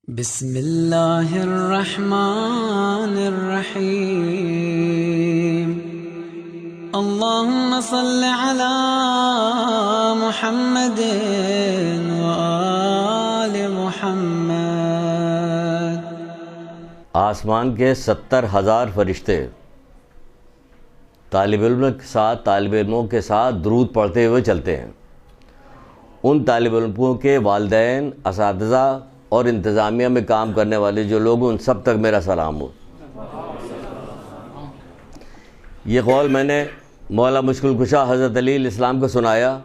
بسم اللہ الرحمن الرحیم اللہم صل علی محمد وآل محمد۔ آسمان کے 70,000 فرشتے طالب علموں کے ساتھ درود پڑھتے ہوئے چلتے ہیں۔ ان طالب علموں کے والدین، اساتذہ اور انتظامیہ میں کام کرنے والے جو لوگ، ان سب تک میرا سلام ہو۔ یہ قول میں نے مولا مشکل کشا حضرت علی علیہ السلام کو سنایا۔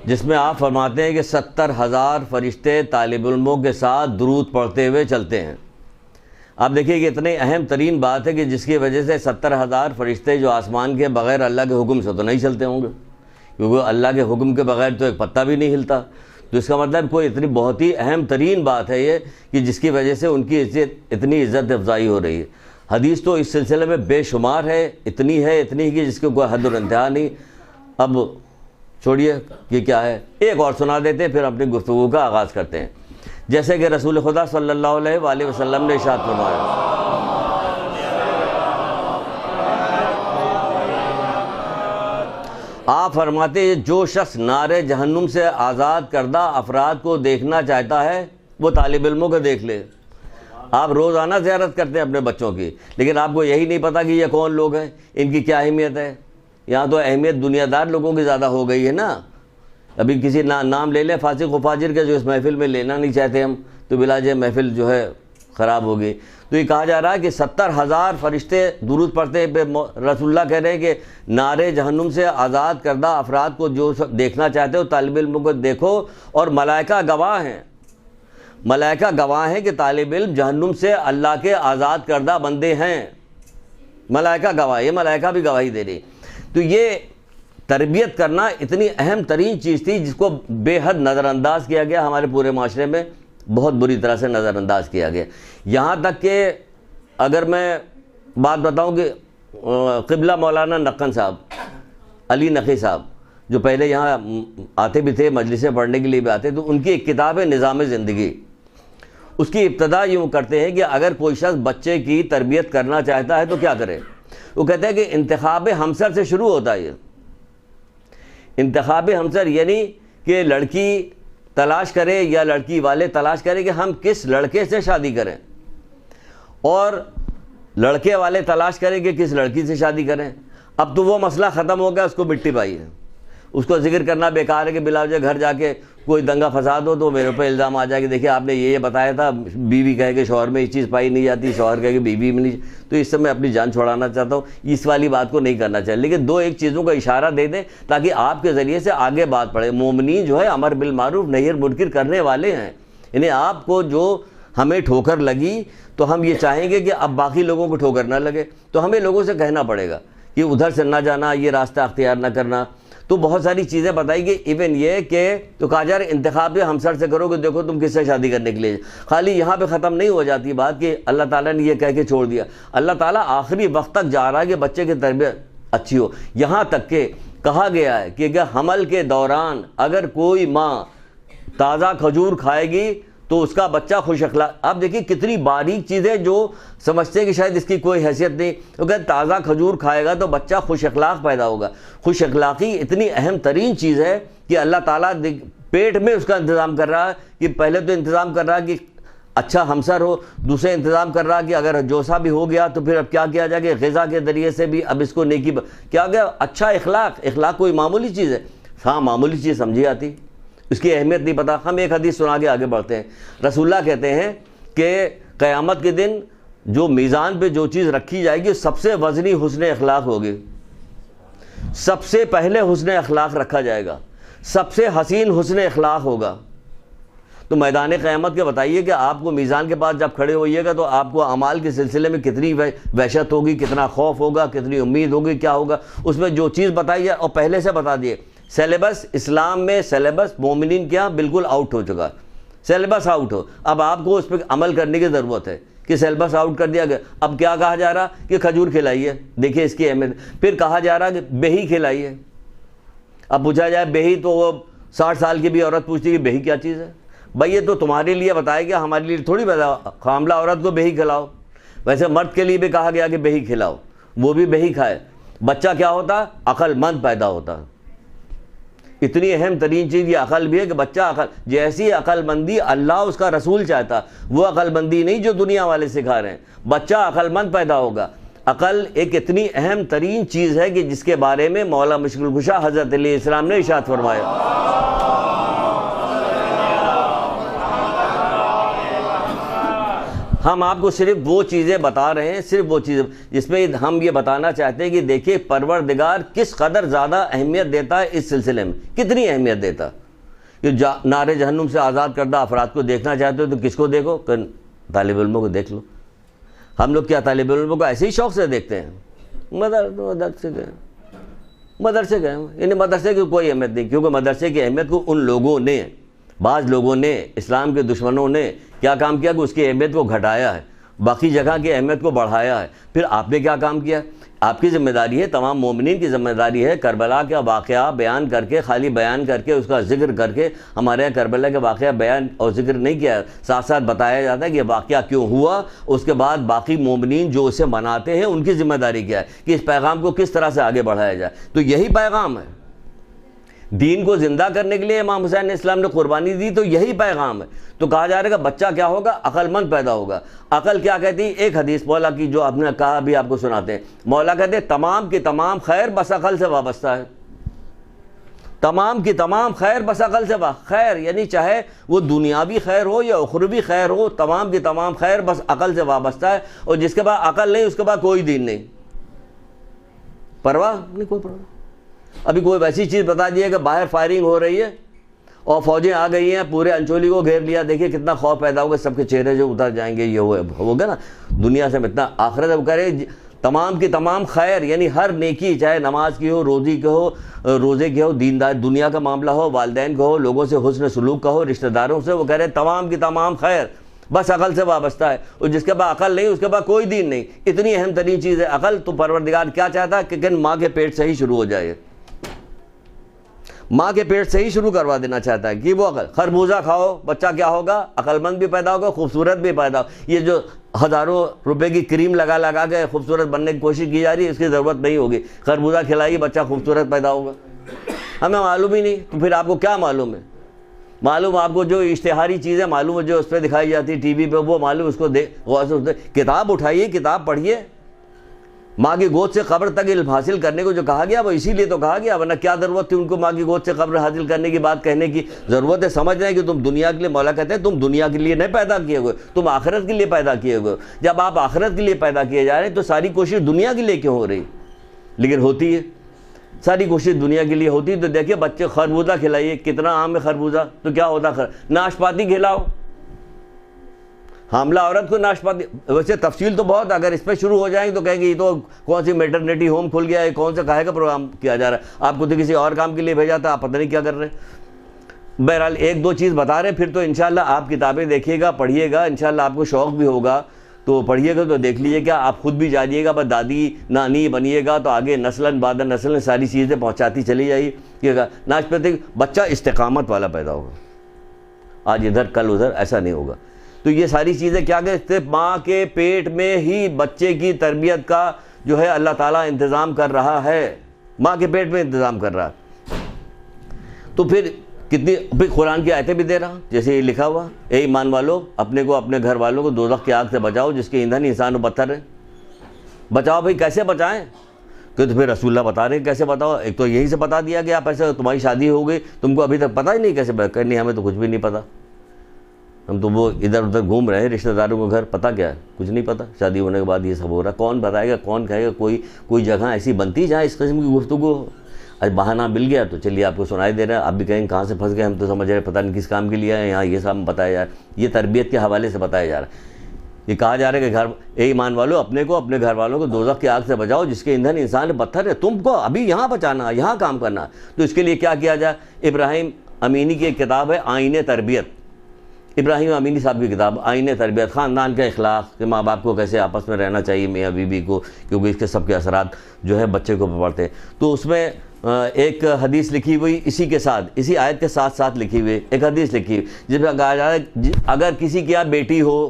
جس میں آپ فرماتے ہیں کہ 70,000 فرشتے طالب علموں کے ساتھ درود پڑھتے ہوئے چلتے ہیں۔ آپ دیکھیے کہ اتنی اہم ترین بات ہے کہ جس کی وجہ سے 70,000 فرشتے جو آسمان کے بغیر اللہ کے حکم سے تو نہیں چلتے ہوں گے، کیونکہ اللہ کے حکم کے بغیر تو ایک پتہ بھی نہیں ہلتا۔ تو اس کا مطلب کوئی اتنی بہت ہی اہم ترین بات ہے یہ کہ جس کی وجہ سے ان کی اتنی عزت افزائی ہو رہی ہے۔ حدیث تو اس سلسلے میں بے شمار ہے، اتنی کہ جس کے کوئی حد و انتہا نہیں۔ اب چھوڑیے کہ کیا ہے، ایک اور سنا دیتے ہیں، پھر اپنی گفتگو کا آغاز کرتے ہیں۔ جیسے کہ رسول خدا صلی اللہ علیہ وآلہ وسلم نے ارشاد فرمایا، آپ فرماتے ہیں جو شخص نار جہنم سے آزاد کردہ افراد کو دیکھنا چاہتا ہے وہ طالب علموں کو دیکھ لے۔ آپ روزانہ زیارت کرتے ہیں اپنے بچوں کی، لیکن آپ کو یہی نہیں پتا کہ یہ کون لوگ ہیں، ان کی کیا اہمیت ہے۔ یہاں تو اہمیت دنیا دار لوگوں کی زیادہ ہو گئی ہے نا۔ ابھی کسی نام لے لیں فاسق و فاجر کے، جو اس محفل میں لینا نہیں چاہتے ہم، تو بلاج محفل جو ہے خراب ہوگی۔ تو یہ کہا جا رہا ہے کہ 70,000 فرشتے درود پڑھتے ہیں۔ رسول اللہ کہہ رہے ہیں کہ نار جہنم سے آزاد کردہ افراد کو جو دیکھنا چاہتے ہو طالب علموں کو دیکھو، اور ملائکہ گواہ ہیں، ملائکہ گواہ ہیں کہ طالب علم جہنم سے اللہ کے آزاد کردہ بندے ہیں۔ ملائکہ گواہ، یہ ملائکہ بھی گواہی دے رہی۔ تو یہ تربیت کرنا اتنی اہم ترین چیز تھی جس کو بے حد نظر انداز کیا گیا، ہمارے پورے معاشرے میں بہت بری طرح سے نظر انداز کیا گیا۔ یہاں تک کہ اگر میں بات بتاؤں کہ قبلہ مولانا نقن صاحب، علی نقی صاحب، جو پہلے یہاں آتے بھی تھے، مجلسیں پڑھنے کے لیے بھی آتے، تو ان کی ایک کتاب ہے نظام زندگی۔ اس کی ابتدا یوں کرتے ہیں کہ اگر کوئی شخص بچے کی تربیت کرنا چاہتا ہے تو کیا کرے۔ وہ کہتے ہیں کہ انتخاب ہمسر سے شروع ہوتا ہے۔ یہ انتخاب ہمسر یعنی کہ لڑکی تلاش کرے یا لڑکی والے تلاش کرے کہ ہم کس لڑکے سے شادی کریں، اور لڑکے والے تلاش کریں کہ کس لڑکی سے شادی کریں۔ اب تو وہ مسئلہ ختم ہو گیا، اس کو مٹی پائی ہے، اس کو ذکر کرنا بیکار ہے کہ بلا وجہ گھر جا کے کوئی دنگا فساد ہو تو میرے اوپر الزام آ جائے کہ دیکھیں آپ نے یہ بتایا تھا، بیوی کہے کہ شوہر میں یہ چیز پائی نہیں جاتی، شوہر کہے کہ بیوی میں نہیں۔ تو اس سے میں اپنی جان چھوڑانا چاہتا ہوں، اس والی بات کو نہیں کرنا چاہیے، لیکن دو ایک چیزوں کا اشارہ دے دیں تاکہ آپ کے ذریعے سے آگے بات پڑھے۔ مومنین جو ہے امر بالمعروف نہی عن المنکر کرنے والے ہیں، یعنی آپ کو جو ہمیں ٹھوکر لگی تو ہم یہ چاہیں گے کہ اب باقی لوگوں کو ٹھوکر نہ لگے، تو ہمیں لوگوں سے کہنا پڑے گا کہ ادھر سے نہ جانا، یہ راستہ اختیار نہ کرنا۔ تو بہت ساری چیزیں بتائی گئی، ایون یہ کہ تو کہا جا رہا ہے انتخاب ہمسر سے کرو کہ دیکھو تم کس سے شادی کرنے کے لیے۔ خالی یہاں پہ ختم نہیں ہو جاتی بات کہ اللہ تعالیٰ نے یہ کہہ کے چھوڑ دیا، اللہ تعالیٰ آخری وقت تک جا رہا ہے کہ بچے کی تربیت اچھی ہو۔ یہاں تک کہ کہا گیا ہے کہ حمل کے دوران اگر کوئی ماں تازہ کھجور کھائے گی تو اس کا بچہ خوش اخلاق۔ آپ دیکھیے کتنی باریک چیزیں جو سمجھتے ہیں کہ شاید اس کی کوئی حیثیت نہیں، کیونکہ تازہ کھجور کھائے گا تو بچہ خوش اخلاق پیدا ہوگا۔ خوش اخلاقی اتنی اہم ترین چیز ہے کہ اللہ تعالیٰ پیٹ میں اس کا انتظام کر رہا ہے کہ پہلے تو انتظام کر رہا ہے کہ اچھا ہمسر ہو، دوسرے انتظام کر رہا ہے کہ اگر جوسا بھی ہو گیا تو پھر اب کیا کیا جائے کہ غذا کے ذریعے سے بھی اب اس کو نیکی کیا گیا۔ اچھا اخلاق کوئی معمولی چیز ہے؟ ہاں معمولی چیز سمجھی آتی، اس کی اہمیت نہیں پتا۔ ہم ایک حدیث سنا کے آگے بڑھتے ہیں۔ رسول اللہ کہتے ہیں کہ قیامت کے دن جو میزان پہ جو چیز رکھی جائے گی سب سے وزنی حسن اخلاق ہوگی، سب سے پہلے حسن اخلاق رکھا جائے گا، سب سے حسین حسن اخلاق ہوگا۔ تو میدان قیامت کے بتائیے کہ آپ کو میزان کے پاس جب کھڑے ہوئیے گا تو آپ کو اعمال کے سلسلے میں کتنی وحشت ہوگی، کتنا خوف ہوگا، کتنی امید ہوگی، کیا ہوگا۔ اس میں جو چیز بتائی ہے اور پہلے سے بتا دیے، سیلیبس اسلام میں سیلیبس مومنین کیا بالکل آؤٹ ہو چکا، سیلیبس آؤٹ ہو۔ اب آپ کو اس پہ عمل کرنے کی ضرورت ہے کہ سیلیبس آؤٹ کر دیا گیا۔ اب کیا کہا جا رہا کہ کھجور کھلائیے، دیکھیے اس کی اہمیت۔ پھر کہا جا رہا کہ بہی کھلائیے، اب پوچھا جائے بہی، تو وہ 60 سال کی بھی عورت پوچھتی ہے کہ بہی کیا چیز ہے؟ بھائی یہ تو تمہارے لیے بتایا گیا، ہمارے لیے تھوڑی بتایا۔ حاملہ عورت کو بہی کھلاؤ، ویسے مرد کے لیے بھی کہا گیا کہ بہی کھلاؤ، وہ بھی بہی کھائے۔ بچہ کیا ہوتا؟ عقل مند پیدا ہوتا۔ اتنی اہم ترین چیز یہ عقل بھی ہے کہ بچہ عقل، جیسی عقل مندی اللہ اس کا رسول چاہتا، وہ عقل مندی نہیں جو دنیا والے سکھا رہے ہیں۔ بچہ عقل مند پیدا ہوگا۔ عقل ایک اتنی اہم ترین چیز ہے کہ جس کے بارے میں مولا مشکل کشا حضرت علیہ السلام نے ارشاد فرمایا۔ ہم آپ کو صرف وہ چیزیں بتا رہے ہیں، صرف وہ چیزیں جس میں ہم یہ بتانا چاہتے ہیں کہ دیکھیں پروردگار کس قدر زیادہ اہمیت دیتا ہے اس سلسلے میں، کتنی اہمیت دیتا ہے۔ کہ نار جہنم سے آزاد کردہ افراد کو دیکھنا چاہتے ہو تو کس کو دیکھو؟ طالب علموں کو دیکھ لو۔ ہم لوگ کیا طالب علموں کو ایسے ہی شوق سے دیکھتے ہیں؟ مدرسے گئے، یعنی مدرسے کی کوئی اہمیت نہیں، کیونکہ مدرسے کی اہمیت کو ان لوگوں نے، بعض لوگوں نے، اسلام کے دشمنوں نے کیا کام کیا کہ اس کی اہمیت کو گھٹایا ہے، باقی جگہ کی اہمیت کو بڑھایا ہے۔ پھر آپ نے کیا کام کیا؟ آپ کی ذمہ داری ہے، تمام مومنین کی ذمہ داری ہے، کربلا کا واقعہ بیان کر کے، خالی بیان کر کے، اس کا ذکر کر کے، ہمارے یہاں کربلا کا واقعہ بیان اور ذکر نہیں کیا، ساتھ ساتھ بتایا جاتا ہے کہ یہ واقعہ کیوں ہوا، اس کے بعد باقی مومنین جو اسے مناتے ہیں ان کی ذمہ داری کیا ہے کہ اس پیغام کو کس طرح سے آگے بڑھایا جائے۔ تو یہی پیغام ہے، دین کو زندہ کرنے کے لیے امام حسین علیہ السلام نے قربانی دی، تو یہی پیغام ہے۔ تو کہا جا رہا ہے کہ بچہ کیا ہوگا؟ عقل مند پیدا ہوگا۔ عقل کیا کہتی ہے؟ ایک حدیث مولا کی جو آپ نے کہا ابھی آپ کو سناتے ہیں، مولا کہتے ہیں تمام کی تمام خیر بس عقل سے وابستہ ہے۔ تمام کی تمام خیر بس عقل سے خیر، یعنی چاہے وہ دنیاوی خیر ہو یا اخروی خیر ہو، تمام کی تمام خیر بس عقل سے وابستہ ہے، اور جس کے بعد عقل نہیں اس کے بعد کوئی دین نہیں، پرواہ نہیں، کوئی پرواہ۔ ابھی کوئی ویسی چیز بتا دی ہے کہ باہر فائرنگ ہو رہی ہے اور فوجیں آ گئی ہیں، پورے انچولی کو گھیر لیا، دیکھیے کتنا خوف پیدا ہوگا، سب کے چہرے جو اتر جائیں گے، یہ ہوگا نا دنیا سے اتنا۔ آخرت اب کرے تمام کی تمام خیر، یعنی ہر نیکی، چاہے نماز کی ہو، روزے کی ہو، دیندار دنیا کا معاملہ ہو، والدین کا ہو، لوگوں سے حسن سلوک کا ہو، رشتہ داروں سے، وہ کہہ رہے ہیں تمام کی تمام خیر بس عقل سے وابستہ ہے، اور جس کے بعد عقل نہیں اس کے بعد کوئی دین نہیں۔ اتنی اہم ترین چیز ہے عقل۔ تو پروردگار کیا چاہتا ہے کہ ماں کے پیٹ سے ہی شروع ہو جائے، ماں کے پیٹ سے ہی شروع کروا دینا چاہتا ہے کہ وہ عقل۔ خربوزہ کھاؤ، بچہ کیا ہوگا؟ عقل مند بھی پیدا ہوگا، خوبصورت بھی پیدا ہوگا۔ یہ جو ہزاروں روپے کی کریم لگا کے خوبصورت بننے کی کوشش کی جا رہی ہے، اس کی ضرورت نہیں ہوگی۔ خربوزہ کھلائیے، بچہ خوبصورت پیدا ہوگا۔ ہمیں معلوم ہی نہیں، تو پھر آپ کو کیا معلوم ہے؟ معلوم آپ کو جو اشتہاری چیزیں معلوم ہے، جو اس پہ دکھائی جاتی ٹی وی پہ، وہ معلوم، اس کو غور سے کتاب اٹھائیے، کتاب پڑھیے۔ ماں کی گود سے قبر تک علم حاصل کرنے کو جو کہا گیا وہ اسی لیے تو کہا گیا، ورنہ کیا ضرورت تھی ان کو ماں کی گود سے قبر حاصل کرنے کی بات کہنے کی؟ ضرورت ہے سمجھ رہے ہیں کہ تم دنیا کے لیے، مولا کہتے ہیں تم دنیا کے لیے نہیں پیدا کیے ہوئے، تم آخرت کے لیے پیدا کیے ہوئے۔ جب آپ آخرت کے لیے پیدا کیے جا رہے ہیں تو ساری کوشش دنیا کے لیے کیوں ہو رہی؟ لیکن ہوتی ہے، ساری کوشش دنیا کے لیے ہوتی ہے۔ تو دیکھیے بچے خربوزہ کھلائیے، کتنا عام ہے خربوزہ، تو کیا ہوتا ہے؟ ناشپاتی کھلاؤ، حاملہ عورت کو ناشپاتی، ویسے تفصیل تو بہت، اگر اس پہ شروع ہو جائیں گے تو کہیں گے یہ تو کون سی میٹرنیٹی ہوم کھل گیا ہے، کون سے کہے کا پروگرام کیا جا رہا ہے، آپ کو تو کسی اور کام کے لیے بھیجا تھا، آپ پتہ نہیں کیا کر رہے ہیں۔ بہرحال ایک دو چیز بتا رہے ہیں، پھر تو انشاءاللہ آپ کتابیں دیکھیے گا، پڑھیے گا، انشاءاللہ آپ کو شوق بھی ہوگا تو پڑھیے گا، تو دیکھ لیجیے گا، آپ خود بھی جانیے گا، بس دادی نانی بنیے گا تو آگے نسلاً بعد نسل ساری چیزیں پہنچاتی چلی جائیے گا۔ ناشپاتی بچہ استقامت والا پیدا ہوگا، آج ادھر کل ادھر ایسا نہیں ہوگا۔ تو یہ ساری چیزیں کیا کہ ماں کے پیٹ میں ہی بچے کی تربیت کا جو ہے اللہ تعالیٰ انتظام کر رہا ہے، ماں کے پیٹ میں انتظام کر رہا ہے۔ تو پھر پھر قرآن کی آیتیں بھی دے رہا، جیسے یہ لکھا ہوا، اے ایمان والو اپنے کو اپنے گھر والوں کو دوزخ کی آگ سے بچاؤ جس کے ایندھن انسان و پتھر ہے۔ بچاؤ بھائی، کیسے بچائیں؟ کہ تو پھر رسول اللہ بتا رہے ہیں کیسے بتاؤ۔ ایک تو یہیں سے بتا دیا کہ آپ ایسے تمہاری شادی ہو گئی، تم کو ابھی تک پتہ ہی نہیں کیسے نہیں، ہمیں تو کچھ بھی نہیں پتہ، ہم تو وہ ادھر ادھر گھوم رہے ہیں رشتہ داروں کو گھر، پتہ کیا ہے؟ کچھ نہیں پتہ۔ شادی ہونے کے بعد یہ سب ہو رہا، کون بتائے گا، کون کہے گا؟ کوئی جگہ ایسی بنتی جہاں اس قسم کی گفتگو ہو؟ آج بہانہ مل گیا تو چلیے آپ کو سنائی دے رہا ہے، آپ بھی کہیں کہاں سے پھنس گئے، ہم تو سمجھ رہے پتہ نہیں کس کام کے لیے آئے، یہاں یہ سب بتایا جا رہا ہے، یہ تربیت کے حوالے سے بتایا جا رہا ہے۔ یہ کہا جا رہا ہے کہ اے ایمان والو اپنے کو اپنے گھر والوں کو دوزخ کی آگ سے بچاؤ جس کے ایندھن انسان پتھر ہے۔ تم کو ابھی یہاں بچانا، یہاں کام کرنا، تو اس کے لیے کیا کیا جائے؟ ابراہیم امینی کی ایک کتاب ہے آئین تربیت، ابراہیم امینی صاحب کی کتاب آئین تربیت، خاندان کا اخلاق، کہ ماں باپ کو کیسے آپس میں رہنا چاہیے، میاں بیوی کو، کیونکہ اس کے سب کے اثرات جو ہے بچے کو پڑتے ہیں۔ تو اس میں ایک حدیث لکھی ہوئی اسی کے ساتھ، اسی آیت کے ساتھ ساتھ لکھی ہوئی ایک حدیث لکھی ہوئی جس میں کہا جا رہا ہے اگر کسی کے یہاں بیٹی ہو،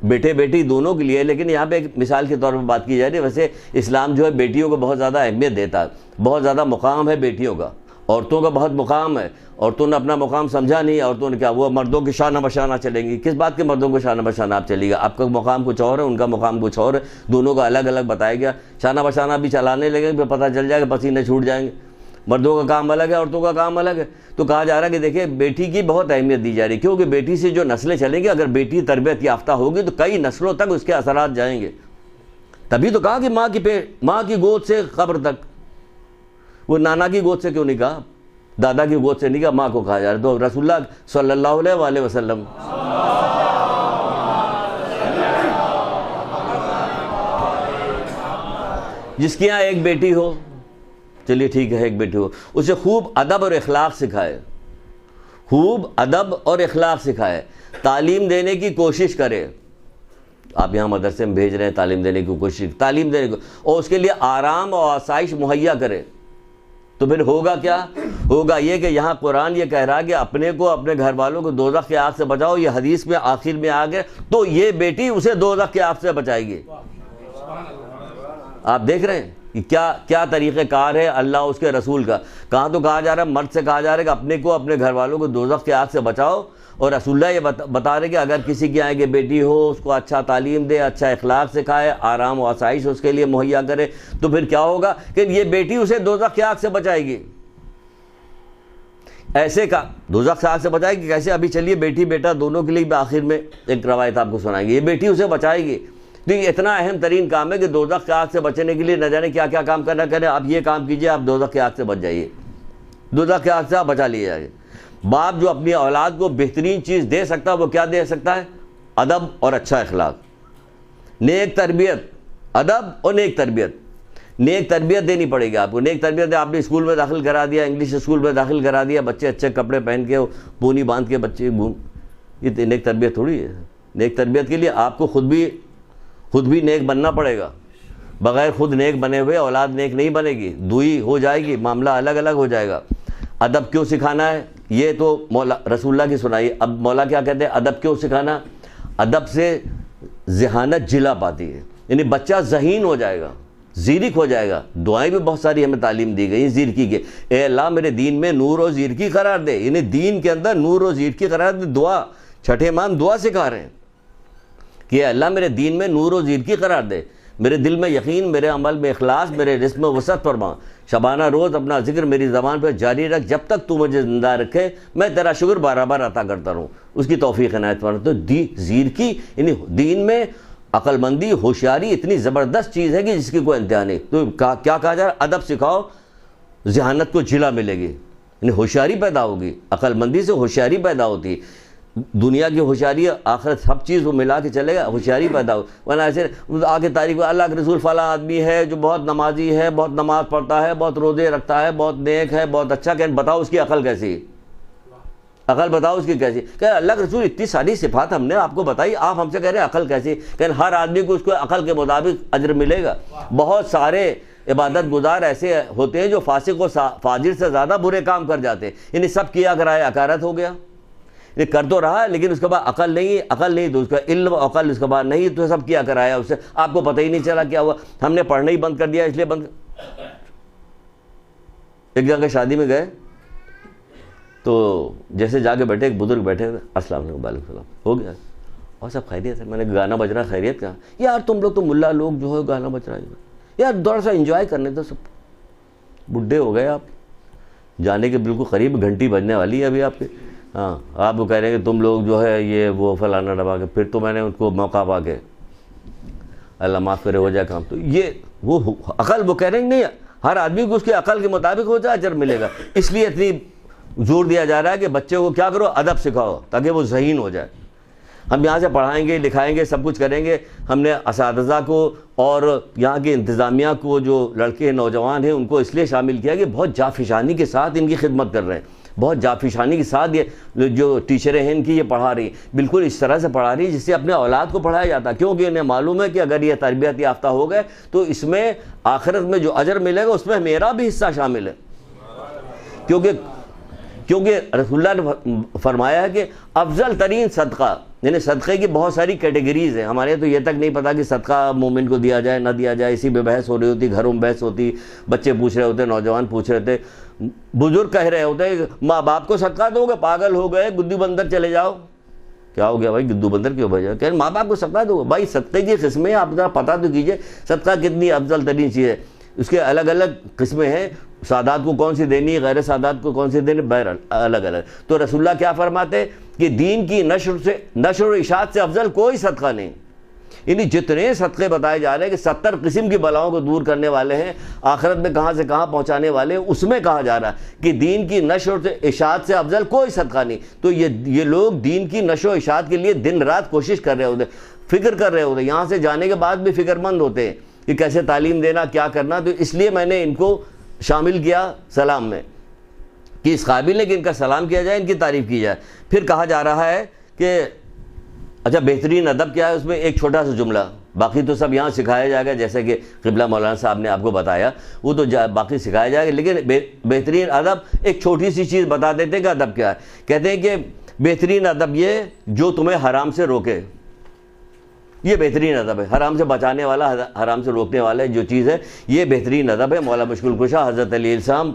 بیٹے بیٹی دونوں کے لیے، لیکن یہاں پہ ایک مثال کے طور پر بات کی جا رہی ہے، ویسے اسلام جو ہے بیٹیوں کو بہت زیادہ اہمیت دیتا ہے، بہت زیادہ مقام ہے بیٹیوں کا، عورتوں کا بہت مقام ہے، عورتوں نے اپنا مقام سمجھا نہیں، عورتوں نے کیا وہ مردوں کے شانہ بشانہ چلیں گی، کس بات کے مردوں کو شانہ بشانہ آپ چلیے گا، آپ کا مقام کچھ اور ہے، ان کا مقام کچھ اور ہے، دونوں کا الگ الگ بتایا گیا، شانہ بشانہ بھی چلانے لگے پھر پتہ چل جائے گا پسینے چھوٹ جائیں گے، مردوں کا کام الگ ہے عورتوں کا کام الگ ہے۔ تو کہا جا رہا ہے کہ دیکھیں بیٹی کی بہت اہمیت دی جا رہی ہے، کیونکہ بیٹی سے جو نسلیں چلیں گی، اگر بیٹی تربیت یافتہ ہوگی تو کئی نسلوں تک اس کے اثرات جائیں گے، تبھی تو کہا کہ ماں کی گود سے قبر تک، وہ نانا کی گود سے کیوں نہیں کہا، دادا کی گود سے نہیں کہا، ماں کو کہا جا رہا ہے۔ تو رسول اللہ صلی اللہ علیہ وآلہ وسلم جس کے یہاں ایک بیٹی ہو، چلیے ٹھیک ہے ایک بیٹی ہو، اسے خوب ادب اور اخلاق سکھائے، خوب ادب اور اخلاق سکھائے، تعلیم دینے کی کوشش کرے۔ آپ یہاں مدرسے میں بھیج رہے ہیں تعلیم دینے کی کوشش، تعلیم دینے کو، اور اس کے لیے آرام اور آسائش مہیا کرے۔ تو پھر ہوگا کیا؟ ہوگا یہ کہ یہاں قرآن یہ کہہ رہا ہے کہ اپنے کو اپنے گھر والوں کو دوزخ کی آگ سے بچاؤ، یہ حدیث میں آخر میں آ گئے، تو یہ بیٹی اسے دوزخ کی آگ سے بچائے گی۔ آپ دیکھ رہے ہیں کہ کیا طریقہ کار ہے اللہ اس کے رسول کا۔ کہاں تو کہا جا رہا ہے، مرد سے کہا جا رہا ہے کہ اپنے کو اپنے گھر والوں کو دوزخ کی آگ سے بچاؤ، اور رسول اللہ یہ بتا رہے کہ اگر کسی کی آئے کہ بیٹی ہو، اس کو اچھا تعلیم دے، اچھا اخلاق سکھائے، آرام و آسائش اس کے لیے مہیا کرے، تو پھر کیا ہوگا کہ یہ بیٹی اسے دوزخ کی آگ سے بچائے گی۔ ایسے کا دوزخ کی آگ سے بچائے گی کیسے؟ ابھی چلیے بیٹی بیٹا دونوں کے لیے آخر میں ایک روایت آپ کو سنائیں گے، یہ بیٹی اسے بچائے گی۔ تو یہ اتنا اہم ترین کام ہے کہ دوزخ کی آگ سے بچنے کے لیے نہ جانے کیا کیا کام کرنا کریں، آپ یہ کام کیجئے، آپ دوزخ کی آگ سے بچ جائیے، دوزخ کی آگ سے آپ بچا لیے جائے۔ باپ جو اپنی اولاد کو بہترین چیز دے سکتا ہے وہ کیا دے سکتا ہے؟ ادب اور اچھا اخلاق، نیک تربیت، ادب اور نیک تربیت۔ نیک تربیت دینی پڑے گی آپ کو، نیک تربیت آپ نے اسکول میں داخل کرا دیا، انگلش اسکول میں داخل کرا دیا، بچے اچھے کپڑے پہن کے پونی باندھ کے بچے گھوم، یہ نیک تربیت تھوڑی ہے۔ نیک تربیت کے لیے آپ کو خود بھی نیک بننا پڑے گا، بغیر خود نیک بنے ہوئے اولاد نیک نہیں بنے گی، دوئی ہو جائے گی، معاملہ الگ الگ ہو جائے گا۔ ادب کیوں سکھانا ہے؟ یہ تو مولا رسول اللہ کی سنائی۔ اب مولا کیا کہتے ہیں؟ ادب کیوں سکھانا؟ ادب سے ذہانت جلا پاتی ہے، یعنی بچہ ذہین ہو جائے گا، زیرک ہو جائے گا۔ دعائیں بھی بہت ساری ہمیں تعلیم دی گئی زیرکی کے، اے اللہ میرے دین میں نور و زیرکی قرار دے، یعنی دین کے اندر نور و زیرکی قرار دے۔ دعا چھٹے امام دعا سکھا رہے ہیں کہ اے اللہ میرے دین میں نور و زیرکی قرار دے، میرے دل میں یقین، میرے عمل میں اخلاص، میرے رزق میں وسعت فرما، شبانہ روز اپنا ذکر میری زبان پہ جاری رکھ، جب تک تو مجھے زندہ رکھے میں تیرا شکر بار بار عطا کرتا رہوں، اس کی توفیق عنایت فرما۔ تو زیرکی یعنی دین میں عقل مندی، ہوشیاری اتنی زبردست چیز ہے کہ جس کی کوئی انتہا نہیں۔ تو کیا کہا جا رہا ہے؟ ادب سکھاؤ، ذہانت کو جلا ملے گی، یعنی ہوشیاری پیدا ہوگی، عقل مندی سے ہوشیاری پیدا ہوتی ہے۔ دنیا کی ہوشیاری آخرت سب چیز وہ ملا کے چلے گا، ہوشیاری پیدا ہو، ورنہ ایسے آگے تاریخ اللہ کے رسول فلاں آدمی ہے جو بہت نمازی ہے، بہت نماز پڑھتا ہے، بہت روزے رکھتا ہے، بہت نیک ہے، بہت اچھا، کہ بتاؤ اس کی عقل کیسی ہے؟ عقل بتاؤ اس کی کیسی؟ کہ اللہ کے رسول اتنی ساری صفات ہم نے آپ کو بتائی، آپ ہم سے کہہ رہے ہیں عقل کیسی؟ کہ ہر آدمی کو اس کو عقل کے مطابق اجر ملے گا۔ بہت سارے عبادت گزار ایسے ہوتے ہیں جو فاسق و فاجر سے زیادہ برے کام کر جاتے ہیں، یعنی سب کیا کرائے عقارت ہو گیا، یہ کر تو رہا ہے لیکن اس کے بعد عقل نہیں تو اس کا علم عقل اس کے بعد نہیں، تو سب کیا کرایا اس سے، آپ کو پتہ ہی نہیں چلا کیا ہوا، ہم نے پڑھنا ہی بند کر دیا اس لیے بند۔ ایک جگہ شادی میں گئے تو جیسے جا کے بیٹھے، ایک بزرگ بیٹھے ہوئے، السلام علیکم، وعلیکم السلام، ہو گیا اور سب خیریت ہے؟ میں نے گانا بج رہا خیریت کا؟ یار تم لوگ تو ملا لوگ جو ہے گانا بج رہا ہے یار، تھوڑا سا انجوائے کرنے دو، سب بڈھے ہو گئے آپ، جانے کے بالکل قریب، گھنٹی بجنے والی ہے ابھی آپ کے، ہاں آپ وہ کہہ رہے ہیں کہ تم لوگ جو ہے یہ وہ فلانا ڈبا کے، پھر تو میں نے ان کو موقع پا کے اللہ معاف کرے ہو جائے کام، تو یہ وہ عقل وہ کہہ رہے ہیں نہیں، ہر آدمی کو اس کی عقل کے مطابق ہو جائے اجر ملے گا، اس لیے اتنی زور دیا جا رہا ہے کہ بچے کو کیا کرو، ادب سکھاؤ تاکہ وہ ذہین ہو جائے۔ ہم یہاں سے پڑھائیں گے، لکھائیں گے، سب کچھ کریں گے، ہم نے اساتذہ کو اور یہاں کی انتظامیہ کو، جو لڑکے نوجوان ہیں ان کو اس لیے شامل کیا کہ بہت جافشانی کے ساتھ ان کی خدمت کر رہے ہیں، بہت جافشانی کے ساتھ یہ جو ٹیچریں ہیں ان کی یہ پڑھا رہی ہیں، بالکل اس طرح سے پڑھا رہی ہے جس سے اپنے اولاد کو پڑھایا جاتا ہے، کیونکہ انہیں معلوم ہے کہ اگر یہ تربیت یافتہ ہو گئے تو اس میں آخرت میں جو اجر ملے گا اس میں میرا بھی حصہ شامل ہے۔ کیونکہ رسول اللہ نے فرمایا ہے کہ افضل ترین صدقہ، یعنی صدقے کی بہت ساری کیٹیگریز ہیں. ہمارے تو یہ تک نہیں پتا کہ صدقہ مومن کو دیا جائے نہ دیا جائے، اسی پہ بحث ہو رہی ہوتی، گھروں میں بحث ہوتی، بچے پوچھ رہے ہوتے، نوجوان پوچھ رہے تھے، بزرگ کہہ رہے ہوتے ہیں ماں باپ کو صدقہ دو گے، پاگل ہو گئے، گدو بندر چلے جاؤ. کیا ہو گیا بھائی، گدو بندر کیوں بھیجا؟ کہ ماں باپ کو صدقہ دو گے. بھائی صدقے کی قسمیں آپ ذرا پتہ تو کیجئے، صدقہ کتنی افضل ترین چیز ہے، اس کے الگ الگ قسمیں ہیں، سادات کو کون سی دینی ہے، غیر سادات کو کون سی دینی، بہرحال الگ الگ. تو رسول اللہ کیا فرماتے کہ دین کی نشر و اشاعت سے افضل کوئی صدقہ نہیں. یعنی جتنے صدقے بتائے جا رہے ہیں کہ 70 قسم کی بلاؤں کو دور کرنے والے ہیں، آخرت میں کہاں سے کہاں پہنچانے والے ہیں، اس میں کہا جا رہا ہے کہ دین کی نشر و اشاعت سے افضل کوئی صدقہ نہیں. تو یہ لوگ دین کی نشر و اشاعت کے لیے دن رات کوشش کر رہے ہوتے، فکر کر رہے ہوتے، یہاں سے جانے کے بعد بھی فکر مند ہوتے ہیں کہ کیسے تعلیم دینا، کیا کرنا. تو اس لیے میں نے ان کو شامل کیا سلام میں کہ اس قابل ہے کہ ان کا سلام کیا جائے، ان کی تعریف کی جائے. پھر کہا جا رہا ہے کہ اچھا بہترین ادب کیا ہے، اس میں ایک چھوٹا سا جملہ، باقی تو سب یہاں سکھایا جائے گا، جیسے کہ قبلہ مولانا صاحب نے آپ کو بتایا، وہ تو باقی سکھایا جائے گا. لیکن بہترین ادب ایک چھوٹی سی چیز بتا دیتے ہیں کہ ادب کیا ہے. کہتے ہیں کہ بہترین ادب یہ جو تمہیں حرام سے روکے، یہ بہترین ادب ہے. حرام سے بچانے والا، حرام سے روکنے والا جو چیز ہے، یہ بہترین ادب ہے. مولا مشکل کشا حضرت علی السلام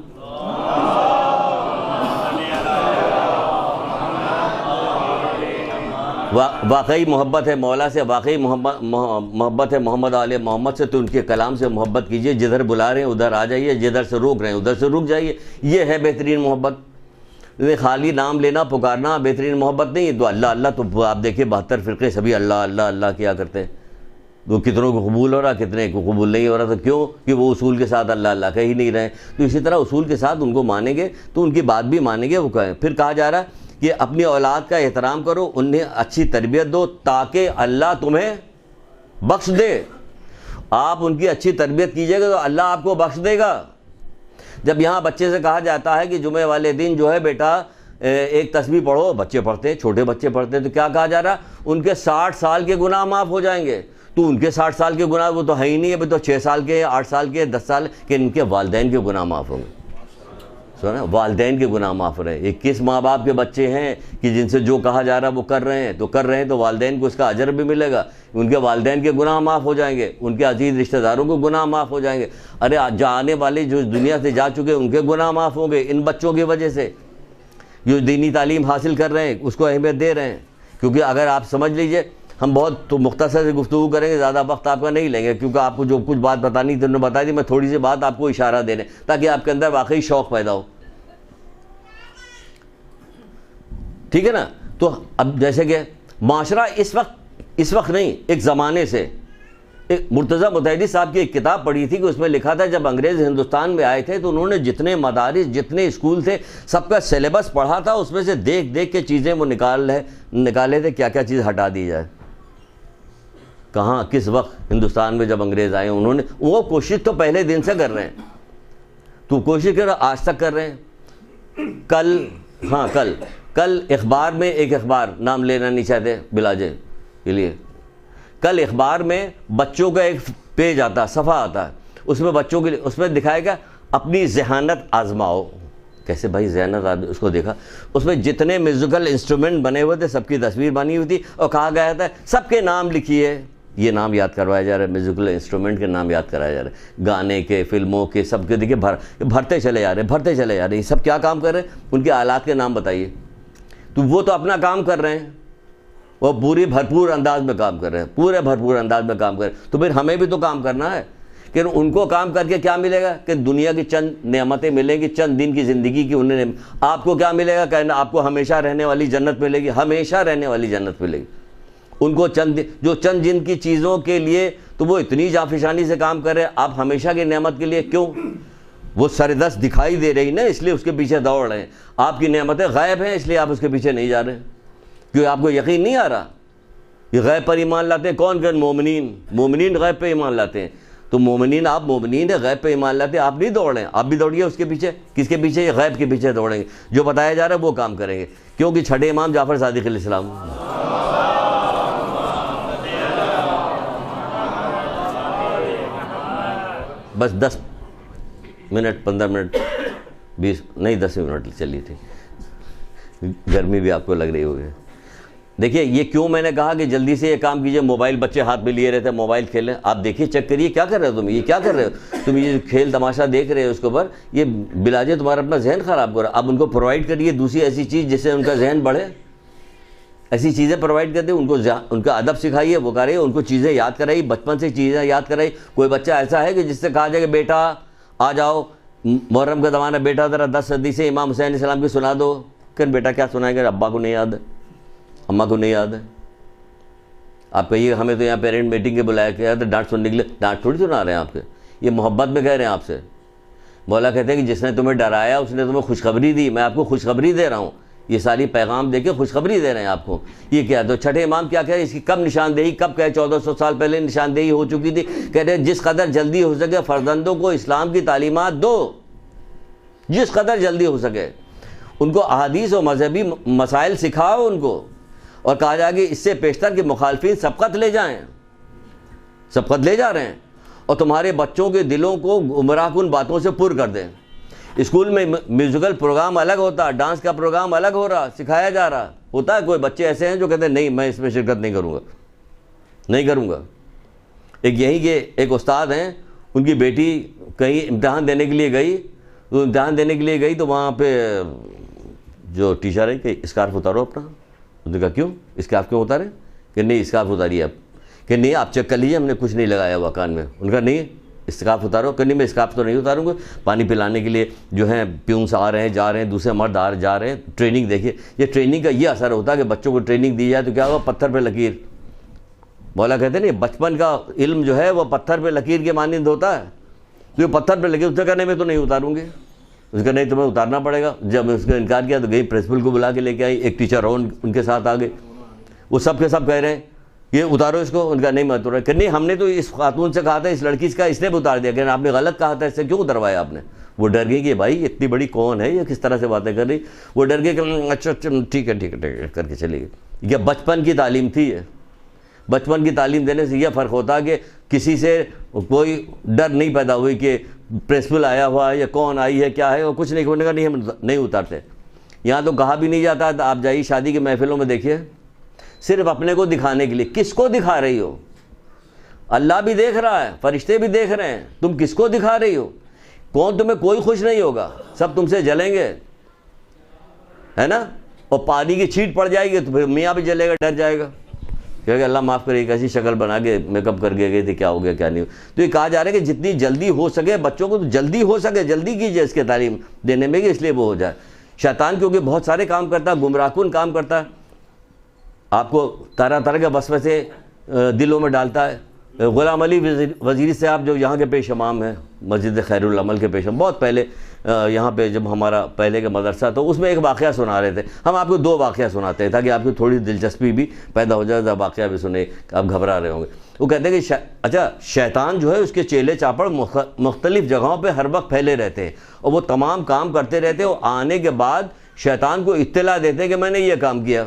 واقعی محبت ہے مولا سے، واقعی محبت ہے محمد علیہ محمد سے، تو ان کے کلام سے محبت کیجئے. جدھر بلا رہے ہیں ادھر آ جائیے، جدھر سے روک رہے ہیں ادھر سے رک جائیے. یہ ہے بہترین محبت. خالی نام لینا پکارنا بہترین محبت نہیں ہے. تو اللہ اللہ، تو آپ دیکھیں 72 فرقے سبھی اللہ اللہ اللہ کیا کرتے ہیں. تو کتنوں کو قبول ہو رہا، کتنے کو قبول نہیں ہو رہا. تو کیوں؟ کہ وہ اصول کے ساتھ اللہ اللہ کہہ ہی نہیں رہے. تو اسی طرح اصول کے ساتھ ان کو مانیں گے تو ان کی بات بھی مانیں گے، وہ کہیں. پھر کہا جا رہا ہے کہ اپنی اولاد کا احترام کرو، انہیں اچھی تربیت دو تاکہ اللہ تمہیں بخش دے. آپ ان کی اچھی تربیت کیجئے گا تو اللہ آپ کو بخش دے گا. جب یہاں بچے سے کہا جاتا ہے کہ جمعے والے دن جو ہے بیٹا ایک تسبیح پڑھو، بچے پڑھتے ہیں، چھوٹے بچے پڑھتے ہیں، تو کیا کہا جا رہا ہے؟ ان کے 60 سال کے گناہ معاف ہو جائیں گے. تو ان کے 60 سال کے گناہ وہ تو ہے ہی نہیں ہے، تو 6 سال کے، 8 سال کے، 10 سال کے، ان کے والدین کے گناہ معاف ہوں گے. سنا، والدین کے گناہ معاف ہو رہے ہیں. 21 ماں باپ کے بچے ہیں کہ جن سے جو کہا جا رہا ہے وہ کر رہے ہیں، تو والدین کو اس کا اجر بھی ملے گا. ان کے والدین کے گناہ معاف ہو جائیں گے، ان کے عزیز رشتہ داروں کو گناہ معاف ہو جائیں گے. ارے جانے والے جو دنیا سے جا چکے ان کے گناہ معاف ہوں گے ان بچوں کی وجہ سے. جو دینی تعلیم حاصل کر رہے ہیں اس کو اہمیت دے رہے ہیں. کیونکہ اگر آپ سمجھ لیجئے، ہم بہت تو مختصر سے گفتگو کریں گے، زیادہ وقت آپ کا نہیں لیں گے، کیونکہ آپ کو جو کچھ بات بتانی تھی انہوں نے بتا دی. میں تھوڑی سی بات آپ کو اشارہ دے رہے ہیں تاکہ آپ کے اندر واقعی شوق پیدا ہو. ٹھیک ہے نا؟ تو اب جیسے کہ معاشرہ اس وقت نہیں، ایک زمانے سے، ایک مرتضیٰ متحدی صاحب کی ایک کتاب پڑھی تھی کہ اس میں لکھا تھا جب انگریز ہندوستان میں آئے تھے تو انہوں نے جتنے مدارس، جتنے اسکول تھے، سب کا سلیبس پڑھا تھا. اس میں سے دیکھ کے چیزیں وہ نکالے تھے، کیا کیا چیز ہٹا دی جائے. کہاں کس وقت ہندوستان میں جب انگریز آئے انہوں نے وہ کوشش تو پہلے دن سے کر رہے ہیں. تو کوشش کر آج تک کر رہے ہیں. کل اخبار میں ایک اخبار، نام لینا نہیں چاہتے بلاجے کے لیے، کل اخبار میں بچوں کا ایک پیج آتا، صفحہ آتا ہے، اس میں بچوں کے لیے، اس میں دکھائے گا اپنی ذہانت آزماؤ. کیسے بھائی ذہانت؟ اس کو دیکھا، اس میں جتنے میوزیکل انسٹرومنٹ بنے ہوئے تھے سب کی تصویر بنی ہوئی تھی اور کہا گیا تھا سب کے نام لکھیے. یہ نام یاد کروایا جا رہا ہے، میوزیکل انسٹرومنٹ کے نام یاد کرایا جا رہا ہے، گانے کے، فلموں کے، سب کے. دیکھیے بھرتے چلے جا رہے ہیں. یہ سب کیا کام کر رہے ہیں؟ ان کے آلات کے نام بتائیے. تو وہ تو اپنا کام کر رہے ہیں، وہ پوری بھرپور انداز میں کام کر رہے ہیں، پورے بھرپور انداز میں کام کر رہے ہیں. تو پھر ہمیں بھی تو کام کرنا ہے. کہ ان کو کام کر کے کیا ملے گا؟ کہ دنیا کی چند نعمتیں ملیں گی، چند دن کی زندگی کی. انہیں آپ کو کیا ملے گا؟ کہنا آپ کو ہمیشہ رہنے والی جنت ملے گی، ہمیشہ رہنے والی جنت ملے گی. ان کو چند جن کی چیزوں کے لیے تو وہ اتنی جانفشانی سے کام کر رہے ہیں، آپ ہمیشہ کی نعمت کے لیے کیوں؟ وہ سردست دکھائی دے رہی نا، اس لیے اس کے پیچھے دوڑ رہے ہیں. آپ کی نعمتیں غائب ہیں اس لیے آپ اس کے پیچھے نہیں جا رہے، کیونکہ آپ کو یقین نہیں آ رہا. یہ غیب پر ایمان لاتے ہیں کون؟ مومنین غیب پہ ایمان لاتے ہیں. تو مومنین، آپ مومنین ہیں، غیب پہ ایمان لاتے ہیں، آپ نہیں دوڑ رہے ہیں. آپ بھی دوڑیے اس کے پیچھے. کس کے پیچھے؟ یہ غیب کے پیچھے دوڑیں گے. جو بتایا جا رہا ہے وہ کام کریں گے، کیونکہ چھٹے امام جعفر صادق علیہ السلام. بس 10 منٹ 15 منٹ 20 نہیں 10 منٹ چلی تھی, گرمی بھی آپ کو لگ رہی ہوگی. دیکھیے یہ کیوں میں نے کہا کہ جلدی سے یہ کام کیجئے. موبائل بچے ہاتھ میں لیے رہتے ہیں, موبائل کھیلیں. آپ دیکھیے چیک کریے کیا کر رہے ہو تم, یہ کیا کر رہے ہو تم, یہ کھیل تماشا دیکھ رہے ہو اس کے اوپر, یہ بلاجے تمہارا اپنا ذہن خراب کرو. اب ان کو پرووائڈ کریے دوسری ایسی چیز جس سے ان کا ذہن بڑھے, ایسی چیزیں پرووائڈ کرتے, ان کا ادب سکھائیے, وہ کرے, ان کو چیزیں یاد کرائیے, بچپن سے چیزیں یاد کرائیے. کوئی بچہ ایسا ہے کہ جس سے کہا جائے کہ بیٹا آ جاؤ, محرم کا زمانہ, بیٹا ذرا 10 صدی سے امام حسین علیہ السلام کی سنا دو, کہ بیٹا کیا سنائیں گے, ابا کو نہیں یاد ہے, اماں کو نہیں یاد ہے. آپ کہیے ہمیں تو یہاں پیرنٹ میٹنگ کے بلایا کیا تو ڈانٹ سننے کے لیے, ڈانٹ تھوڑی سنا رہے ہیں آپ کے, یہ محبت میں کہہ رہے ہیں آپ سے. مولا کہتے ہیں کہ جس نے تمہیں ڈرایا اس نے تمہیں خوشخبری دی, میں آپ کو خوشخبری دے رہا ہوں. یہ ساری پیغام دے کے خوشخبری دے رہے ہیں آپ کو. یہ کیا تو چھٹے امام کیا کہہ رہے ہیں, اس کی کب نشاندہی, کب کہے 1400 سال پہلے نشاندہی ہو چکی تھی. کہہ رہے ہیں جس قدر جلدی ہو سکے فرزندوں کو اسلام کی تعلیمات دو, جس قدر جلدی ہو سکے ان کو احادیث و مذہبی مسائل سکھاؤ ان کو. اور کہا جائے کہ اس سے پیشتر کہ مخالفین سبقت لے جائیں, سبقت لے جا رہے ہیں, اور تمہارے بچوں کے دلوں کو گمراہ کن باتوں سے پر کر دیں. اسکول میں میوزیکل پروگرام الگ ہوتا, ڈانس کا پروگرام الگ ہو رہا, سکھایا جا رہا ہوتا ہے. کوئی بچے ایسے ہیں جو کہتے ہیں نہیں میں اس میں شرکت نہیں کروں گا, نہیں کروں گا. ایک یہیں کے ایک استاد ہیں, ان کی بیٹی کہیں امتحان دینے کے لیے گئی, تو امتحان دینے کے لیے گئی تو وہاں پہ جو ٹیچر ہے کہ اسکارف اتارو اپنا. انہوں نے کہا کیوں, اسکارف کیوں اتارے, کہ نہیں اسکارف اتاریے آپ, کہ نہیں آپ چیک کر لیجیے ہم نے کچھ نہیں لگایا ہوا کان میں. ان کا نہیں اسکارف اتارو, کہ نہیں میں اسکارف تو نہیں اتاروں گا. پانی پلانے کے لیے جو ہیں پیونس آ رہے ہیں جا رہے ہیں, دوسرے مرد جا رہے ہیں, ٹریننگ دیکھیے. یہ ٹریننگ کا یہ اثر ہوتا ہے کہ بچوں کو ٹریننگ دی جائے تو کیا ہوا, پتھر پہ لکیر. مولا کہتے ہیں نہیں بچپن کا علم جو ہے وہ پتھر پہ لکیر کے مانند ہوتا ہے. تو یہ پتھر پہ لکیر, اس سے کہنے میں تو نہیں اتاروں گی, اس کا نہیں تمہیں اتارنا پڑے گا. جب اس کا انکار کیا تو گئی پرنسپل کو بلا کے لے کے آئی, ایک ٹیچر اور ان کے ساتھ آ گئے, وہ سب کے سب کہہ رہے ہیں یہ اتارو اس کو. ان کا نہیں میں اتارا, کہ نہیں ہم نے تو اس خاتون سے کہا تھا, اس لڑکی کا اس نے بھی اتار دیا, کہ آپ نے غلط کہا تھا, اس سے کیوں اتروایا آپ نے. وہ ڈر گئی کہ بھائی اتنی بڑی کون ہے, یہ کس طرح سے باتیں کر رہی. وہ ڈر گئے کہ اچھا ٹھیک ہے کر کے چلی گئی. یہ بچپن کی تعلیم تھی. یہ بچپن کی تعلیم دینے سے یہ فرق ہوتا ہے کہ کسی سے کوئی ڈر نہیں پیدا ہوئی کہ پرنسپل آیا ہوا ہے یا کون آئی ہے کیا ہے, وہ کچھ نہیں ہونے کا, نہیں ہم نہیں اتارتے. یہاں تو کہا بھی نہیں جاتا. آپ جائیے شادی کی محفلوں میں دیکھیے, صرف اپنے کو دکھانے کے لیے. کس کو دکھا رہی ہو, اللہ بھی دیکھ رہا ہے, فرشتے بھی دیکھ رہے ہیں, تم کس کو دکھا رہی ہو. کون تمہیں کوئی خوش نہیں ہوگا, سب تم سے جلیں گے, ہے نا. اور پانی کی چھینٹ پڑ جائے گی تو پھر میاں بھی جلے گا, ڈر جائے گا کہ اللہ معاف کرے, ایسی شکل بنا کے میک اپ کر کے گئی تھی, کیا ہو گیا کیا نہیں. تو یہ کہا جا رہا ہے کہ جتنی جلدی ہو سکے بچوں کو, تو جلدی ہو سکے جلدی کیجیے اس کے تعلیم دینے میں, کہ اس لیے وہ ہو جائے. شیطان کیونکہ بہت سارے کام کرتا ہے, گمراہ کن کام کرتا ہے, آپ کو طرح طرح کے وسوسے دلوں میں ڈالتا ہے. غلام علی وزیری صاحب جو یہاں کے پیش امام ہیں, مسجد خیر العمل کے پیش امام, بہت پہلے یہاں پہ جب ہمارا پہلے کا مدرسہ تو اس میں ایک واقعہ سنا رہے تھے. ہم آپ کو 2 واقعہ سناتے ہیں تاکہ آپ کی تھوڑی دلچسپی بھی پیدا ہو جائے. واقعہ بھی سنے, آپ گھبرا رہے ہوں گے. وہ کہتے ہیں کہ اچھا شیطان جو ہے اس کے چیلے چاپڑ مختلف جگہوں پہ ہر وقت پھیلے رہتے ہیں, اور وہ تمام کام کرتے رہتے ہیں, اور آنے کے بعد شیطان کو اطلاع دیتے ہیں کہ میں نے یہ کام کیا.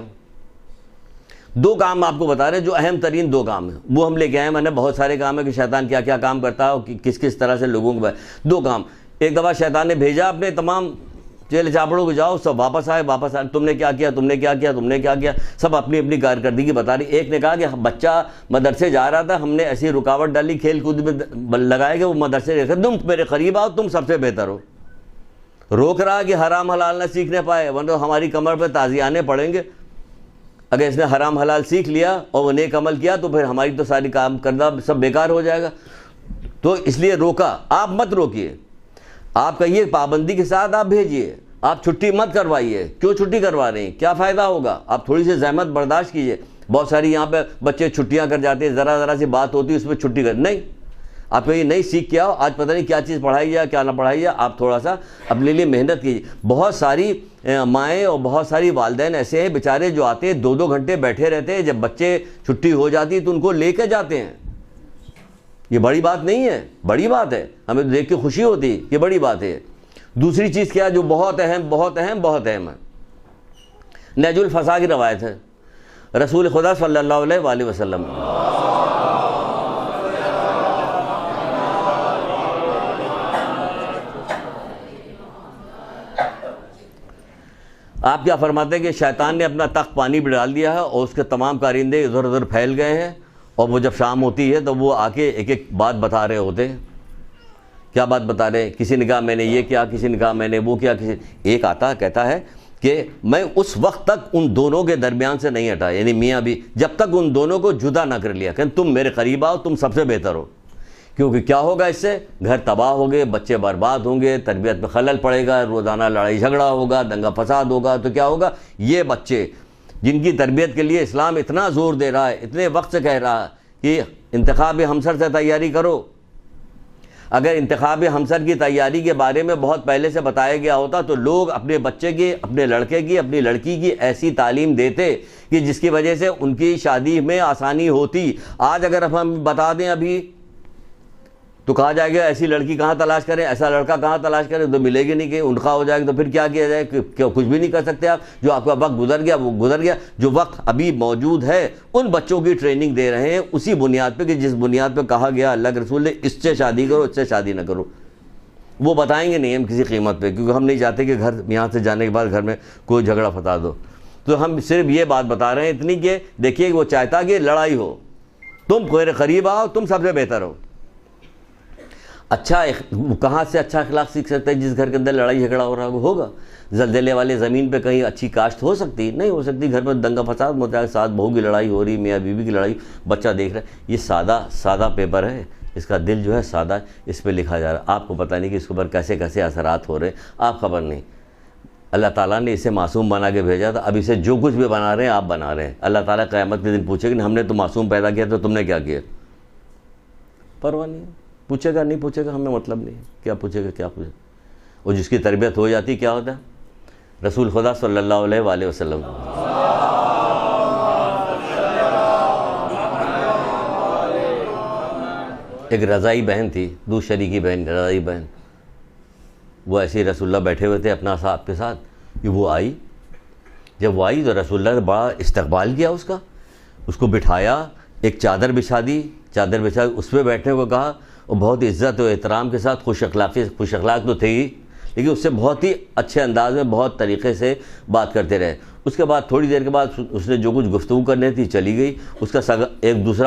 2 کام آپ کو بتا رہے ہیں جو اہم ترین 2 کام ہیں, وہ ہم لے کے آئے. میں نے بہت سارے کام ہے کہ شیطان کیا کیا کام کرتا ہے اور کس کس طرح سے لوگوں کو. 2 کام. ایک دفعہ شیطان نے بھیجا اپنے تمام چیلے چاپڑوں کو, جاؤ سب واپس آئے, تم نے کیا کیا, تم نے کیا کیا, تم نے کیا کیا, سب اپنی اپنی کارکردگی بتا رہی. ایک نے کہا کہ بچہ مدرسے جا رہا تھا, ہم نے ایسی رکاوٹ ڈالی کھیل کود میں لگائے کہ وہ مدرسے رہے, تم میرے قریب آؤ, تم سب سے بہتر ہو. روک رہا کہ حرام حلال نہ سیکھنے پائے, ورنہ ہماری کمر پہ تازیانے پڑیں گے. اگر اس نے حرام حلال سیکھ لیا اور وہ نیک عمل کیا تو پھر ہماری تو ساری کام کرنا سب بیکار ہو جائے گا. تو اس لیے روکا. آپ مت روکیے, آپ کہیے پابندی کے ساتھ آپ بھیجیے, آپ چھٹی مت کروائیے. کیوں چھٹی کروا رہے ہیں, کیا فائدہ ہوگا. آپ تھوڑی سی زحمت برداشت کیجیے. بہت ساری یہاں پہ بچے چھٹیاں کر جاتے ہیں, ذرا سی بات ہوتی ہے اس پہ چھٹی کر. نہیں, آپ کہیں نہیں سیکھ کے آؤ, آج پتہ نہیں کیا چیز پڑھائی جائے کیا نہ پڑھائی جائے. آپ تھوڑا سا اپنے لیے محنت کیجیے. بہت ساری مائیں اور بہت ساری والدین ایسے ہیں بیچارے جو آتے ہیں 2 گھنٹے بیٹھے رہتے ہیں, جب بچے چھٹی ہو جاتی ہے تو ان کو لے کے جاتے ہیں. یہ بڑی بات نہیں ہے, بڑی بات ہے, ہمیں دیکھ کے خوشی ہوتی ہے, یہ بڑی بات ہے. دوسری چیز کیا جو بہت اہم ہے, نہج الفصاح کی روایت ہے. رسول خدا صلی اللہ علیہ وآلہ وسلم آپ کیا فرماتے ہیں کہ شیطان نے اپنا تخت پانی پہ ڈال دیا ہے اور اس کے تمام کارندے ادھر ادھر پھیل گئے ہیں، اور وہ جب شام ہوتی ہے تو وہ آ کے ایک ایک بات بتا رہے ہوتے ہیں۔ کیا بات بتا رہے ہیں؟ کسی نے کہا میں نے یہ کیا، کسی نے کہا میں نے وہ کیا، ایک آتا کہتا ہے کہ میں اس وقت تک ان دونوں کے درمیان سے نہیں ہٹا، یعنی میاں بھی، جب تک ان دونوں کو جدا نہ کر لیا کہ تم میرے قریب آؤ، تم سب سے بہتر ہو۔ کیونکہ کیا ہوگا اس سے؟ گھر تباہ ہو گئے، بچے برباد ہوں گے، تربیت میں خلل پڑے گا، روزانہ لڑائی جھگڑا ہوگا، دنگا فساد ہوگا، تو کیا ہوگا؟ یہ بچے جن کی تربیت کے لیے اسلام اتنا زور دے رہا ہے، اتنے وقت سے کہہ رہا ہے کہ انتخاب ہمسر سے تیاری کرو، اگر انتخاب ہمسر کی تیاری کے بارے میں بہت پہلے سے بتایا گیا ہوتا تو لوگ اپنے بچے کی، اپنے لڑکے کی، اپنی لڑکی کی ایسی تعلیم دیتے کہ جس کی وجہ سے ان کی شادی میں آسانی ہوتی۔ آج اگر ہم بتا دیں ابھی تو کہا جائے گا ایسی لڑکی کہاں تلاش کریں، ایسا لڑکا کہاں تلاش کریں، تو ملے گی نہیں، کہ انخواہ ہو جائے گا، تو پھر کیا کیا جائے؟ کہ کچھ بھی نہیں کر سکتے آپ، جو آپ کا وقت گزر گیا وہ گزر گیا۔ جو وقت ابھی موجود ہے ان بچوں کی ٹریننگ دے رہے ہیں اسی بنیاد پہ کہ جس بنیاد پہ کہا گیا اللہ کے رسول نے اس سے شادی کرو، اس سے شادی نہ کرو۔ وہ بتائیں گے نہیں ہم کسی قیمت پہ، کیونکہ ہم نہیں چاہتے کہ گھر یہاں سے جانے کے بعد گھر میں کوئی جھگڑا فساد ہو۔ تو ہم صرف یہ بات بتا رہے ہیں اتنی کہ دیکھیے وہ چاہتا کہ لڑائی ہو، تم میرے قریب آؤ، تم سب سے بہتر ہو۔ اچھا کہاں سے اچھا اخلاق سیکھ سکتا ہے؟ جس گھر کے اندر لڑائی جھگڑا ہو رہا ہے ہوگا۔ زلزلے والے زمین پہ کہیں اچھی کاشت ہو سکتی؟ نہیں ہو سکتی۔ گھر میں دنگا فساد ہوتا ہے، ساتھ بہو کی لڑائی ہو رہی، میاں بیوی کی لڑائی، بچہ دیکھ رہا ہے۔ یہ سادہ پیپر ہے، اس کا دل جو ہے سادہ ہے، اس پہ لکھا جا رہا ہے۔ آپ کو پتہ نہیں کہ اس کے اوپر کیسے کیسے اثرات ہو رہے ہیں، آپ خبر نہیں۔ اللہ تعالیٰ نے اسے معصوم بنا کے بھیجا تھا، اب اسے جو کچھ بھی بنا رہے ہیں آپ بنا رہے ہیں۔ اللہ تعالیٰ قیامت کے دن پوچھے گا ہم نے تو معصوم پیدا کیا تو تم نے کیا کیا؟ پرواہ نہیں، پوچھے گا نہیں پوچھے گا ہمیں مطلب نہیں، کیا پوچھے گا کیا پوچھے۔ اور جس کی تربیت ہو جاتی کیا ہوتا ہے؟ رسول خدا صلی اللہ علیہ وآلہ وسلم ایک رضائی بہن تھی، دوسری کی بہن رضائی بہن، وہ ایسے ہی رسول اللہ بیٹھے ہوئے تھے اپنا صاحب کے ساتھ کہ وہ آئی۔ جب وہ آئی تو رسول اللہ نے بڑا استقبال کیا اس کو بٹھایا، ایک چادر بچھا دی، چادر بچھا اس پہ بیٹھنے کو کہا، اور بہت عزت و احترام کے ساتھ، خوش اخلاق تو تھے ہی، لیکن اس سے بہت ہی اچھے انداز میں بہت طریقے سے بات کرتے رہے۔ اس کے بعد تھوڑی دیر کے بعد اس نے جو کچھ گفتگو کرنی تھی چلی گئی۔ اس کا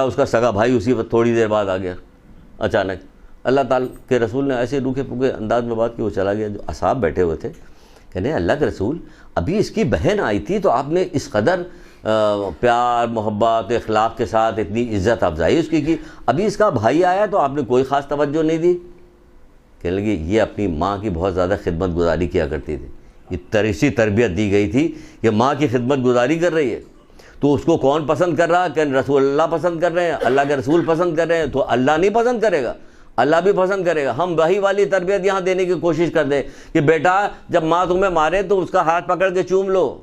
اس کا سگا بھائی اسی وقت تھوڑی دیر بعد آ گیا اچانک۔ اللہ تعالیٰ کے رسول نے ایسے روکھے پھوکے انداز میں بات کی، وہ چلا گیا۔ جو اصحاب بیٹھے ہوئے تھے کہنے اللہ کے رسول ابھی اس کی بہن آئی تھی تو آپ نے اس قدر پیار محبت اخلاق کے ساتھ اتنی عزت افزائی اس کی، ابھی اس کا بھائی آیا تو آپ نے کوئی خاص توجہ نہیں دی۔ کہنے لگے یہ اپنی ماں کی بہت زیادہ خدمت گزاری کیا کرتی تھی، یہ تریسی تربیت دی گئی تھی کہ ماں کی خدمت گزاری کر رہی ہے، تو اس کو کون پسند کر رہا؟ کہ رسول اللہ پسند کر رہے ہیں، اللہ کے رسول پسند کر رہے ہیں، تو اللہ نہیں پسند کرے گا، اللہ بھی پسند کرے گا۔ ہم وہی والی تربیت یہاں دینے کی کوشش کر دیں کہ بیٹا جب ماں تمہیں مارے تو اس کا ہاتھ پکڑ کے چوم لو،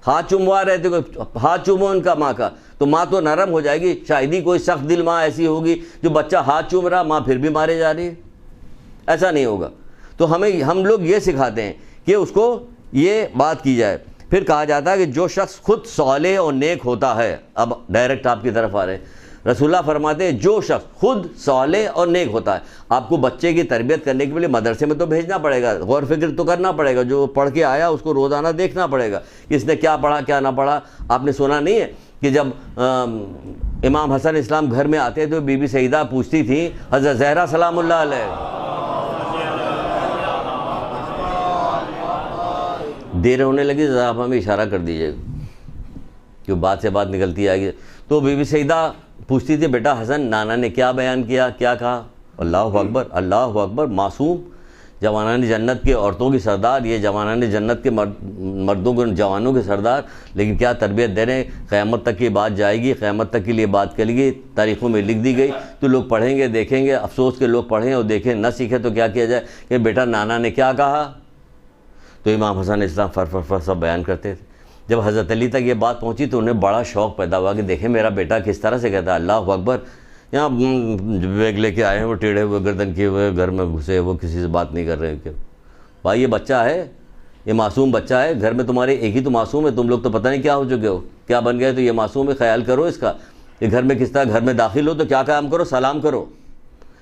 ہاتھ چوموا رہے تھے، ہاتھ چومو ان کا ماں کا، تو ماں تو نرم ہو جائے گی۔ شاید ہی کوئی سخت دل ماں ایسی ہوگی جو بچہ ہاتھ چوم رہا ماں پھر بھی مارے جا رہی ہے، ایسا نہیں ہوگا۔ تو ہم لوگ یہ سکھاتے ہیں کہ اس کو یہ بات کی جائے۔ پھر کہا جاتا ہے کہ جو شخص خود صالح اور نیک ہوتا ہے، اب ڈائریکٹ آپ کی طرف آ رہے ہیں، رسول اللہ فرماتے ہیں جو شخص خود صالح اور نیک ہوتا ہے، آپ کو بچے کی تربیت کرنے کے لیے مدرسے میں تو بھیجنا پڑے گا، غور فکر تو کرنا پڑے گا، جو پڑھ کے آیا اس کو روزانہ دیکھنا پڑے گا کہ اس نے کیا پڑھا کیا نہ پڑھا۔ آپ نے سنا نہیں ہے کہ جب امام حسن اسلام گھر میں آتے تو بی بی سیدہ پوچھتی تھی حضرت زہرا سلام اللہ علیہ، دیر ہونے لگی ذرا آپ ہمیں اشارہ کر دیجیے کہ بات سے بات نکلتی آئے گی، تو بی بی سیدہ پوچھتی تھی بیٹا حسن نانا نے کیا بیان کیا، کیا کہا؟ اللہ اکبر اللہ اکبر، معصوم، جوانان جنت کے عورتوں کی سردار، یہ جوانان جنت کے مردوں کے جوانوں کے سردار، لیکن کیا تربیت دے رہے ہیں۔ قیامت تک کی بات جائے گی، قیامت تک کے لیے بات کرے گی، تاریخوں میں لکھ دی گئی، تو لوگ پڑھیں گے دیکھیں گے، افسوس کے لوگ پڑھیں اور دیکھیں، نہ سیکھیں تو کیا کیا جائے کہ بیٹا نانا نے کیا کہا، تو امام حسن اسلام فر سب بیان کرتے تھے۔ جب حضرت علی تک یہ بات پہنچی تو انہیں بڑا شوق پیدا ہوا کہ دیکھیں میرا بیٹا کس طرح سے کہتا ہے اللہ اکبر، یہاں بیگ لے کے آئے ہیں وہ ٹیڑھے ہوئے گردن کیے ہوئے گھر میں گھسے، وہ کسی سے بات نہیں کر رہے کہ بھائی یہ بچہ ہے، یہ معصوم بچہ ہے، گھر میں تمہارے ایک ہی تو معصوم ہے، تم لوگ تو پتہ نہیں کیا ہو چکے ہو، کیا بن گئے، تو یہ معصوم ہے، خیال کرو اس کا، یہ گھر میں کس طرح گھر میں داخل ہو تو کیا کام کرو، سلام کرو،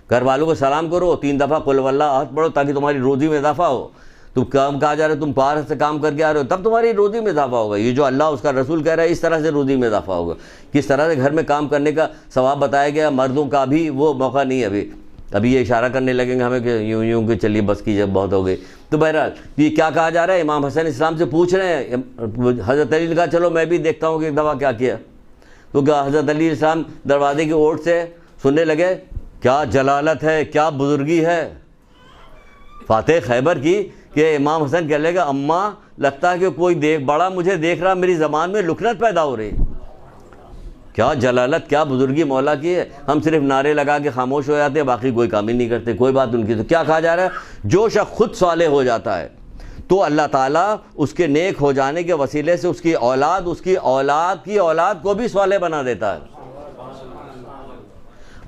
گھر والوں کو سلام کرو، 3 دفعہ قل واللہ احد پڑھو تاکہ تمہاری روزی میں اضافہ ہو، تم کام کہا جا رہا ہے تم باہر سے کام کر کے آ رہے ہو تب تمہاری روزی میں اضافہ ہوگا. یہ جو اللہ اس کا رسول کہہ رہا ہے اس طرح سے روزی میں اضافہ ہوگا. کس طرح سے گھر میں کام کرنے کا ثواب بتایا گیا, مردوں کا بھی وہ موقع نہیں ہے ابھی یہ اشارہ کرنے لگیں گے ہمیں کہ یوں یوں کہ چلیے بس کی جب بہت ہو گئی. تو بہرحال یہ کیا کہا جا رہا ہے, امام حسن اسلام سے پوچھ رہے ہیں. حضرت علی نے کہا چلو میں بھی دیکھتا ہوں کہ ایک دفعہ کیا کیا. تو کیا حضرت علی السلام دروازے کی اوٹ سے سننے لگے, کیا جلالت ہے, کیا بزرگی ہے فاتح خیبر کی, کہ امام حسن کہنے لگا اماں لگتا ہے کہ کوئی بڑا مجھے دیکھ رہا, میری زبان میں لکنت پیدا ہو رہی. کیا جلالت کیا بزرگی مولا کی ہے. ہم صرف نعرے لگا کے خاموش ہو جاتے ہیں, باقی کوئی کام ہی نہیں کرتے, کوئی بات ان کی. تو کیا کہا جا رہا ہے, جو شخص خود صالح ہو جاتا ہے تو اللہ تعالیٰ اس کے نیک ہو جانے کے وسیلے سے اس کی اولاد کی اولاد کو بھی صالح بنا دیتا ہے.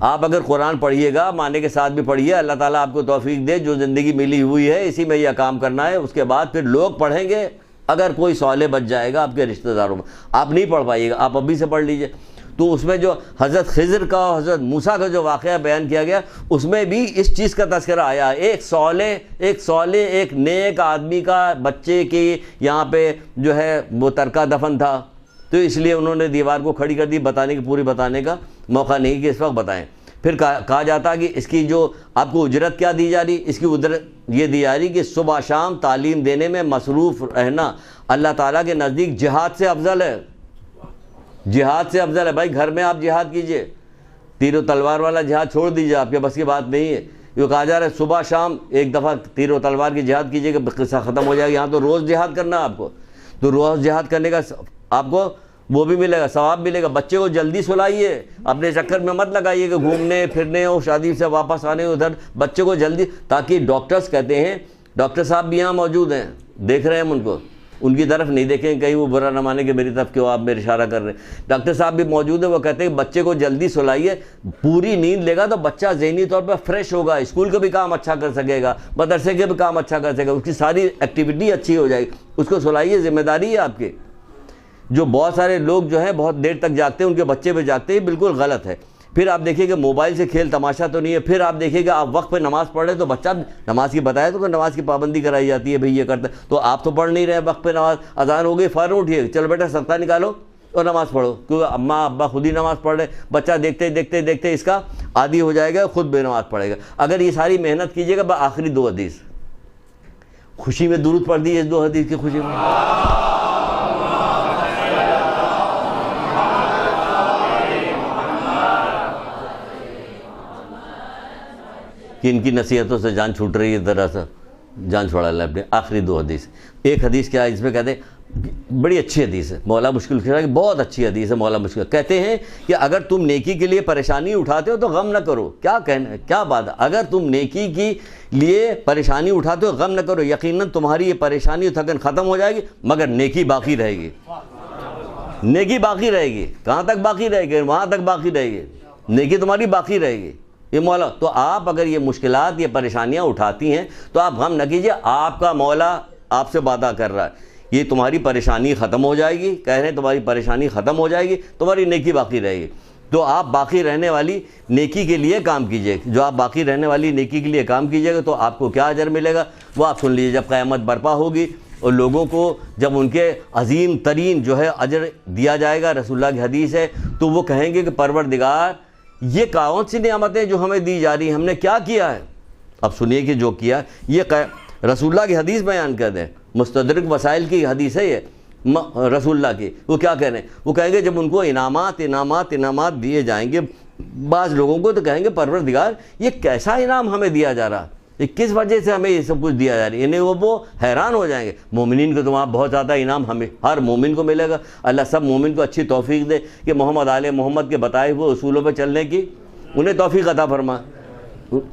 آپ اگر قرآن پڑھیے گا معنی کے ساتھ بھی پڑھیے, اللہ تعالیٰ آپ کو توفیق دے, جو زندگی ملی ہوئی ہے اسی میں یہ کام کرنا ہے. اس کے بعد پھر لوگ پڑھیں گے, اگر کوئی صالح بچ جائے گا آپ کے رشتہ داروں میں, آپ نہیں پڑھ پائیے گا, آپ ابھی سے پڑھ لیجئے. تو اس میں جو حضرت خضر کا اور حضرت موسیٰ کا جو واقعہ بیان کیا گیا اس میں بھی اس چیز کا تذکرہ آیا. ایک صالح ایک نیک آدمی کا بچے کی یہاں پہ جو ہے وہ ترکہ دفن تھا, تو اس لیے انہوں نے دیوار کو کھڑی کر دی, بتانے کی پوری بتانے کا موقع نہیں کہ اس وقت بتائیں. پھر کہا جاتا کہ اس کی جو آپ کو اجرت کیا دی جا رہی, اس کی اجرت یہ دی جا رہی کہ صبح شام تعلیم دینے میں مصروف رہنا اللہ تعالیٰ کے نزدیک جہاد سے افضل ہے. جہاد سے افضل ہے بھائی. گھر میں آپ جہاد کیجئے, تیر و تلوار والا جہاد چھوڑ دیجئے, آپ کے بس کی بات نہیں ہے. یہ کہا جا رہا ہے صبح شام ایک دفعہ تیر و تلوار کی جہاد کیجئے کہ قصہ ختم ہو جائے گا. یہاں تو روز جہاد کرنا ہے آپ کو, تو روز جہاد کرنے کا آپ کو وہ بھی ملے گا, ثواب ملے گا. بچے کو جلدی سلائیے, اپنے چکر میں مت لگائیے کہ گھومنے پھرنے اور شادی سے واپس آنے ادھر. بچے کو جلدی, تاکہ ڈاکٹرز کہتے ہیں, ڈاکٹر صاحب بھی یہاں موجود ہیں, دیکھ رہے ہیں ہم ان کو, ان کی طرف نہیں دیکھیں کہیں وہ برا نہ مانے کہ میری طرف کیوں آپ میرے اشارہ کر رہے ہیں. ڈاکٹر صاحب بھی موجود ہیں, وہ کہتے ہیں کہ بچے کو جلدی سلائیے, پوری نیند لے گا تو بچہ ذہنی طور پر فریش ہوگا, اسکول کا بھی کام اچھا کر سکے گا, مدرسے کے بھی کام اچھا کر سکے گا, اس کی ساری ایکٹیویٹی اچھی ہو جائے گی. اس کو سلائیے, ذمہ داری ہے آپ کی. جو بہت سارے لوگ جو ہیں بہت دیر تک جاگتے ہیں, ان کے بچے بھی جاگتے ہیں, بالکل غلط ہے. پھر آپ دیکھیے کہ موبائل سے کھیل تماشا تو نہیں ہے. پھر آپ دیکھیے کہ آپ وقت پہ نماز پڑھ رہے تو بچہ نماز کی بتایا تو کہ نماز کی پابندی کرائی جاتی ہے, بھئی یہ کرتا ہے, تو آپ تو پڑھ نہیں رہے وقت پہ نماز. اذان ہو گئی فوراً اٹھیے, چلو بیٹا سطح نکالو اور نماز پڑھو, کیونکہ اماں ابا خود ہی نماز پڑھ رہے. بچہ دیکھتے دیکھتے دیکھتے اس کا عادی ہو جائے گا, خود بے نماز پڑھے گا. اگر یہ ساری محنت کیجیے گا, آخری 2 حدیث خوشی میں درود پڑھ دیجیے, اس 2 حدیث کی خوشی میں. کہ ان کی نصیحتوں سے جان چھوٹ رہی ہے, ذرا سا جان چھوڑا لیں اپنے. آخری 2 حدیث. ایک حدیث کیا ہے, اس میں کہتے ہیں بڑی اچھی حدیث ہے, مولا مشکل کی بہت اچھی حدیث ہے. مولا مشکل کہتے ہیں کہ اگر تم نیکی کے لیے پریشانی اٹھاتے ہو تو غم نہ کرو. کیا کہنا ہے, کیا بات ہے, اگر تم نیکی کے لیے پریشانی اٹھاتے ہو غم نہ کرو, یقیناً تمہاری یہ پریشانی تھکن ختم ہو جائے گی, مگر نیکی باقی رہے گی. نیکی باقی رہے گی. کہاں تک باقی رہے گی, وہاں تک باقی رہے گی, نیکی تمہاری باقی رہے گی. یہ مولا, تو آپ اگر یہ مشکلات یہ پریشانیاں اٹھاتی ہیں تو آپ غم نہ کیجئے, آپ کا مولا آپ سے وعدہ کر رہا ہے, یہ تمہاری پریشانی ختم ہو جائے گی. کہہ رہے ہیں تمہاری پریشانی ختم ہو جائے گی, تمہاری نیکی باقی رہے گی. تو آپ باقی رہنے والی نیکی کے لیے کام کیجئے. جو آپ باقی رہنے والی نیکی کے لیے کام کیجئے گا تو آپ کو کیا اجر ملے گا وہ آپ سن لیجئے. جب قیامت برپا ہوگی اور لوگوں کو جب ان کے عظیم ترین جو ہے اجر دیا جائے گا, رسول اللہ کی حدیث ہے, تو وہ کہیں گے کہ پروردگار یہ کون سی نعمتیں جو ہمیں دی جا رہی ہیں, ہم نے کیا کیا ہے. اب سنیے کہ جو کیا یہ رسول اللہ کی حدیث بیان کر دیں, مستدرک وسائل کی حدیث ہے یہ رسول اللہ کی. وہ کیا کہہ رہے ہیں, وہ کہیں گے جب ان کو انعامات دیے جائیں گے بعض لوگوں کو, تو کہیں گے پروردگار یہ کیسا انعام ہمیں دیا جا رہا, یہ کس وجہ سے ہمیں یہ سب کچھ دیا جا رہا ہے. یعنی وہ حیران ہو جائیں گے. مومنین کو تو وہاں بہت زیادہ انعام ہمیں ہر مومن کو ملے گا. اللہ سب مومن کو اچھی توفیق دے کہ محمد آل محمد کے بتائے ہوئے اصولوں پہ چلنے کی انہیں توفیق عطا فرما.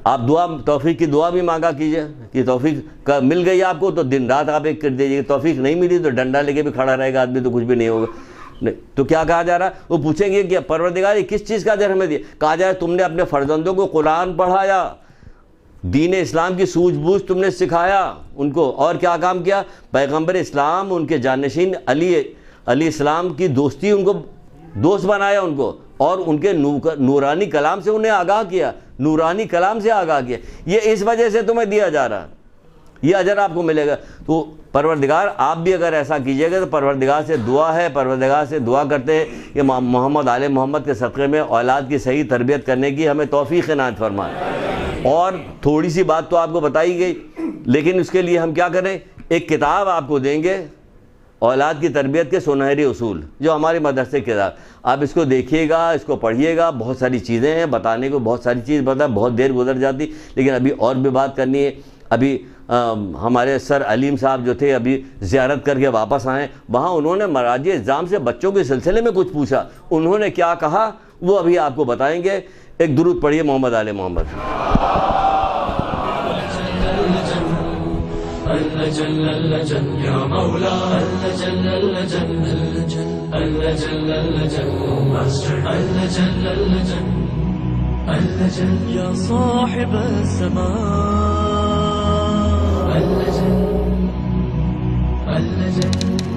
آپ توفیق کی دعا بھی مانگا کیجئے کہ توفیق کا مل گئی آپ کو تو دن رات آپ ایک کر دیجیے. توفیق نہیں ملی تو ڈنڈا لے کے بھی کھڑا رہے گا آدمی, تو کچھ بھی نہیں ہوگا. تو کیا کہا جا رہا ہے, وہ پوچھیں گے کہ پروردگار یہ کس چیز کا اجر ہمیں دیا. کہا جائے تم نے اپنے فرزندوں کو قرآن پڑھایا, دین اسلام کی سوجھ بوجھ تم نے سکھایا ان کو, اور کیا کام کیا, پیغمبر اسلام ان کے جانشین علی اسلام کی دوستی, ان کو دوست بنایا ان کو, اور ان کے نورانی کلام سے انہیں آگاہ کیا, نورانی کلام سے آگاہ کیا. یہ اس وجہ سے تمہیں دیا جا رہا, یہ اجر آپ کو ملے گا. تو پروردگار آپ بھی اگر ایسا کیجیے گا تو پروردگار سے دعا ہے, پروردگار سے دعا کرتے ہیں کہ محمد آل محمد کے صدقے میں اولاد کی صحیح تربیت کرنے کی ہمیں توفیق عنایت فرمائے. اور تھوڑی سی بات تو آپ کو بتائی گئی, لیکن اس کے لیے ہم کیا کریں, ایک کتاب آپ کو دیں گے, اولاد کی تربیت کے سنہری اصول, جو ہمارے مدرسے کی کتاب, آپ اس کو دیکھیے گا, اس کو پڑھیے گا. بہت ساری چیزیں ہیں بتانے کو, بہت ساری چیز بتا, بہت دیر گزر جاتی, لیکن ابھی اور بھی بات کرنی ہے. ابھی ہمارے سر علیم صاحب جو تھے ابھی زیارت کر کے واپس آئے, وہاں انہوں نے مراجع اعظام سے بچوں کے سلسلے میں کچھ پوچھا, انہوں نے کیا کہا وہ ابھی آپ کو بتائیں گے. ایک درود پڑھیے محمد آل محمد. اللجن اللجن یا مولا اللجن اللجن اللجن اللجن ماسٹر اللجن اللجن اللجن یا صاحب السماء اللجن اللجن